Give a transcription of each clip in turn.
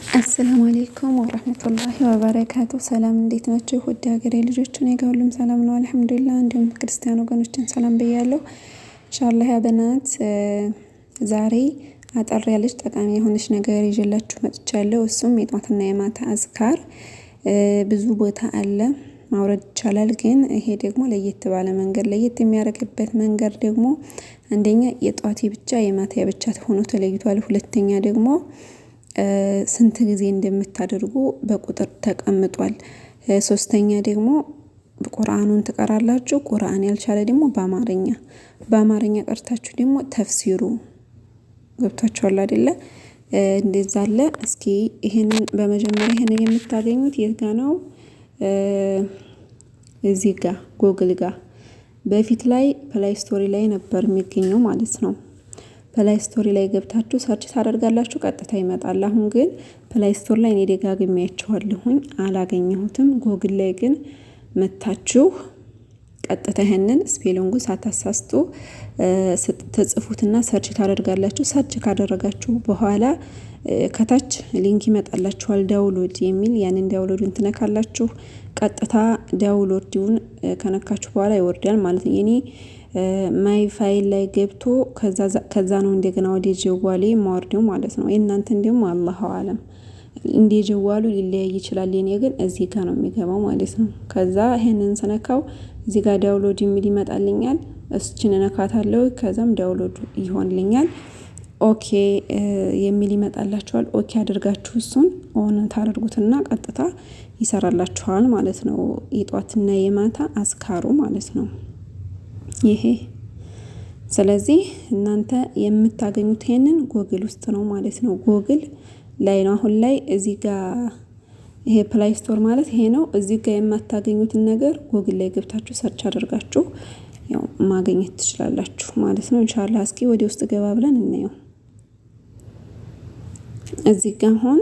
አሰላሙ አለይኩም ወራህመቱላሂ ወበረካቱ። ሰላም እንዴት ናችሁ? ውድ ሀገሬ ልጆች፣ እኔ ጋር ሁሉም ሰላም ነው አልሐምዱሊላህ። እንዲሁም ክርስቲያን ወገኖችን ሰላም ብያለሁ። ኢንሻአላህ ያ በናት ዛሬ አጠር ያለች ጠቃሚ የሆነች ነገር ይዤላችሁ መጥቻለሁ። እሱም የጧትና የማታ አዝካር ብዙ ቦታ አለ ማውረድ ይቻላል። ግን ይሄ ደግሞ ለየት ባለ መንገድ ለየት የሚያደርግበት መንገድ ደግሞ አንደኛ የጧት ብቻ የማታ ብቻ ሆኖ ተለይቷል። ሁለተኛ ደግሞ ስንት ጊዜ እንደምታደርጉ በቁጥር ተቀምጧል። ሶስተኛ ደግሞ ቁርአኑን ትቀራላችሁ። ቁርአን ያልቻለ ደግሞ በአማርኛ ቀርታችሁ ደግሞ ተፍሲሩ ገብታችኋል አይደለ? እንደዛ አለ። እስኪ ይሄንን በመጀመሪያ ይሄንን የምታገኙት የት ጋ ነው? እዚህ ጋ ጉግል ጋ በፊት ላይ ፕላይ ስቶሪ ላይ ነበር የሚገኘው ማለት ነው። ፕላይ ስቶሪ ላይ ገብታችሁ ሰርች ታደርጋላችሁ ቀጥታ ይመጣል። አሁን ግን ፕላይ ስቶር ላይ እኔ ደጋግሜ አይቼዋለሁኝ አላገኘሁትም። ጉግል ላይ ግን መታችሁ ቀጥታ ይሄንን ስፔሊንጉ ሳታሳስቱ ተጽፉትና ሰርች ታደርጋላችሁ። ሰርች ካደረጋችሁ በኋላ ከታች ሊንክ ይመጣላችኋል ዳውንሎድ የሚል። ያንን ዳውንሎድን ትነካላችሁ። ቀጥታ ዳውንሎድን ከነካችሁ በኋላ ይወርዳል ማለት ነው። የኔ ማይ ፋይል ላይ ገብቶ ከዛ ነው እንደገና ወደ ጀዋሌ ማወርደው ማለት ነው። የእናንተን ደግሞ አላሁ አለም እንደ ጀዋሉ ሊለያይ ይችላል። የኔ ግን እዚህ ጋር ነው የሚገባው ማለት ነው። ከዛ ይሄንን ስነካው እዚህ ጋር ዳውንሎድ የሚል ይመጣልኛል። እሱን እነካታለሁ። ከዛም ዳውንሎድ ይሆንልኛል። ኦኬ የሚል ይመጣላችኋል። ኦኬ አድርጋችሁ እሱን ኦን ታደርጉትና ቀጥታ ይሰራላችኋል ማለት ነው። የጧትና የማታ አዝካሩ ማለት ነው ይሄ። ስለዚህ እናንተ የምታገኙት ይሄንን ጎግል ውስጥ ነው ማለት ነው። ጎግል ላይ ነው አሁን ላይ እዚህ ጋር ይሄ ፕላይ ስቶር ማለት ይሄ ነው። እዚህ ጋር የማታገኙትን ነገር ጎግል ላይ ገብታችሁ ሰርች አድርጋችሁ ያው ማግኘት ትችላላችሁ ማለት ነው። ኢንሻአላህ እስኪ ወደ ውስጥ ገባ ብለን እናየው። እዚህ ጋር አሁን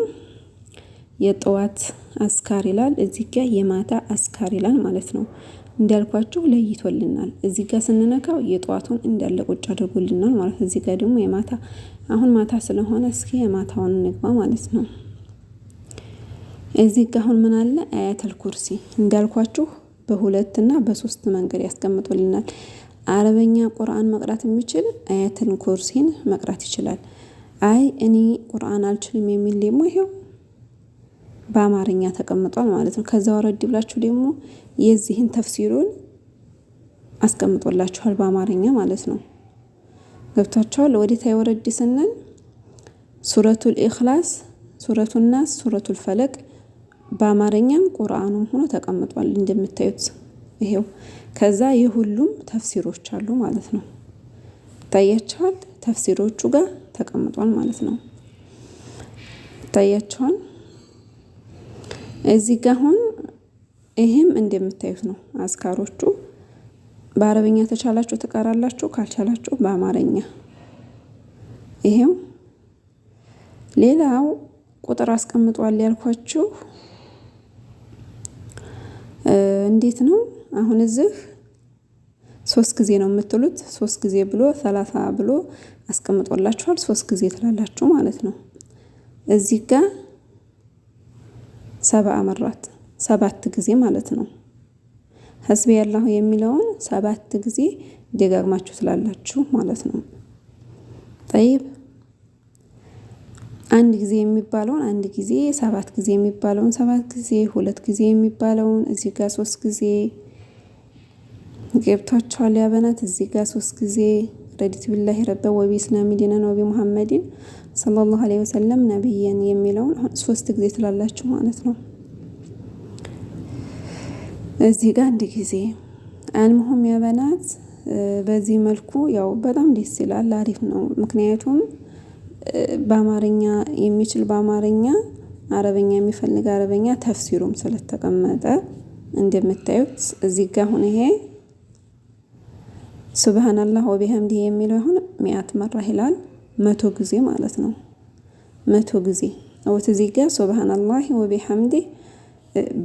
የጠዋት አዝካር ይላል፣ እዚህ ጋር የማታ አዝካር ይላል ማለት ነው። እንዳልኳችሁ ለይቶልናል። እዚህ ጋር ስንነካው የጧቱን እንዳለ ቁጭ አድርጎልናል ማለት ነው። እዚህ ጋር ደግሞ የማታ አሁን ማታ ስለሆነ እስኪ የማታውን እንግባ ማለት ነው። እዚህ ጋር አሁን ምን አለ? አያተል ኩርሲ እንዳልኳችሁ በሁለት እና በሶስት መንገድ ያስቀምጡልናል። አረበኛ ቁርአን መቅራት የሚችል አያተል ኩርሲን መቅራት ይችላል። አይ እኔ ቁርአን አልችልም የሚል ደግሞ ይሄው በአማርኛ ተቀምጧል ማለት ነው። ከዛ ወረድ ብላችሁ ደግሞ የዚህን ተፍሲሩን አስቀምጦላችኋል በአማርኛ ማለት ነው። ገብታችኋል? ወዴታ ወረድ ስንል ሱረቱል ኢኽላስ፣ ሱረቱል ናስ፣ ሱረቱል ፈለቅ በአማርኛም ቁርአኑም ሆኖ ተቀምጧል እንደምታዩት ይሄው። ከዛ የሁሉም ተፍሲሮች አሉ ማለት ነው። ታያችኋል? ተፍሲሮቹ ጋር ተቀምጧል ማለት ነው። ታያችኋል? እዚህ ጋር አሁን ይሄም እንደምታዩት ነው። አዝካሮቹ በአረበኛ ተቻላችሁ ትቀራላችሁ፣ ካልቻላችሁ በአማርኛ ይሄው። ሌላው ቁጥር አስቀምጧል ያልኳችሁ እንዴት ነው? አሁን እዚህ 3 ጊዜ ነው የምትሉት። 3 ጊዜ ብሎ 30 ብሎ አስቀምጦላችኋል። 3 ጊዜ ትላላችሁ ማለት ነው። እዚህ ጋር 7 ጊዜ ማለት ነው። ሐስቢ ያላሁ የሚለውን 7 ጊዜ ደጋግማችሁ ትላላችሁ ማለት ነው። ጠይብ አንድ ጊዜ የሚባለውን አንድ ጊዜ፣ 7 ጊዜ የሚባለውን 7 ጊዜ፣ 2 ጊዜ የሚባለውን እዚህ ጋር 3 ጊዜ ገብታችኋል ያበናት። እዚህ ጋር 3 ጊዜ ረዲት ቢላሂ ረበ ወቢስላሚ ዲነን ወቢ ሙሐመድን ሰለላሁ ዐለይሂ ወሰለም ነብይን የሚለውን 3 ጊዜ ትላላችሁ ማለት ነው። እዚህ ጋር አንድ ጊዜ አልሙሁም ያበናት። በዚህ መልኩ ያው በጣም ደስ ይላል፣ አሪፍ ነው። ምክንያቱም በአማርኛ የሚችል በአማርኛ፣ አረበኛ የሚፈልግ አረበኛ ተፍሲሩም ስለተቀመጠ እንደምታዩት እዚህ ጋር አሁን ይሄ ሱብሃንአላህ ወቢሐምዲሂ የሚለው አሁን 100 መራ ይላል። 100 ጊዜ ማለት ነው። 100 ጊዜ አውት እዚህ ጋር ሱብሃንአላህ ወቢሐምዲሂ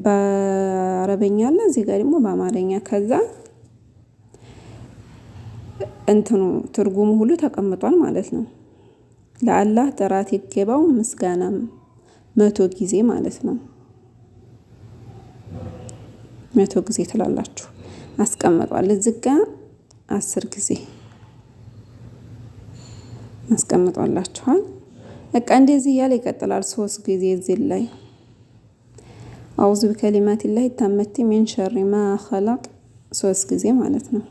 በአረበኛ አለ፣ እዚህ ጋር ደግሞ በአማርኛ። ከዛ እንትኑ ትርጉሙ ሁሉ ተቀምጧል ማለት ነው። ለአላህ ጥራት ይገባው ምስጋናም 100 ጊዜ ማለት ነው። 100 ጊዜ ትላላችሁ። አስቀምጧል እዚህ ጋር 10 ጊዜ አስቀምጧላችኋል። በቃ እንደዚህ እያለ ይቀጥላል። 3 ጊዜ እዚህ ላይ አውዙ ቢከሊማቲላሂ ታመቲ ሚን ሸሪ ማ ኸለቅ 3 ጊዜ ማለት ነው።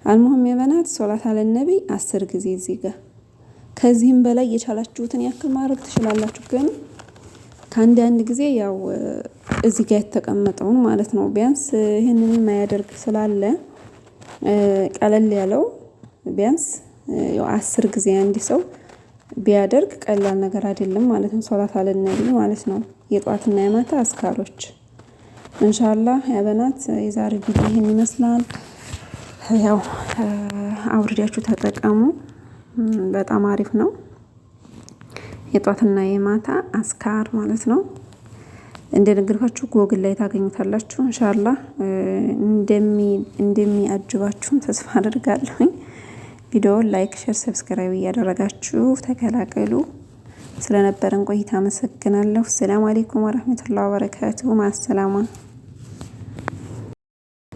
አልሙሂም የበናት ሶላት አለ ነብይ 10 ጊዜ እዚህ ጋር ከዚህም በላይ የቻላችሁትን ያክል ማድረግ ትችላላችሁ። ግን ከአንድ ጊዜ ያው እዚህ ጋር የተቀመጠውን ማለት ነው። ቢያንስ ይህንን የማያደርግ ስላለ ቀለል ያለው ቢያንስ ያው 10 ጊዜ አንድ ሰው ቢያደርግ ቀላል ነገር አይደለም ማለት ነው። ሶላት አለ ነብይ ማለት ነው። የጧትና የማታ አስካሮች ኢንሻአላህ ያበናት የዛሬ ቪዲዮ ይሄን ይመስላል። ያው አውርዳችሁ ተጠቀሙ። በጣም አሪፍ ነው። የጧትና የማታ አስካር ማለት ነው። እንደነገርኳችሁ ጎግል ላይ ታገኙታላችሁ። ኢንሻአላህ እንደሚያጅባችሁም ተስፋ አደርጋለሁ። ቪዲዮውን ላይክ፣ ሼር፣ ሰብስክራይብ እያደረጋችሁ ተከላከሉ። ስለነበረን ቆይታ አመሰግናለሁ። ሰላም አለይኩም ወራህመቱላሂ ወበረካቱሁ። ማሰላማ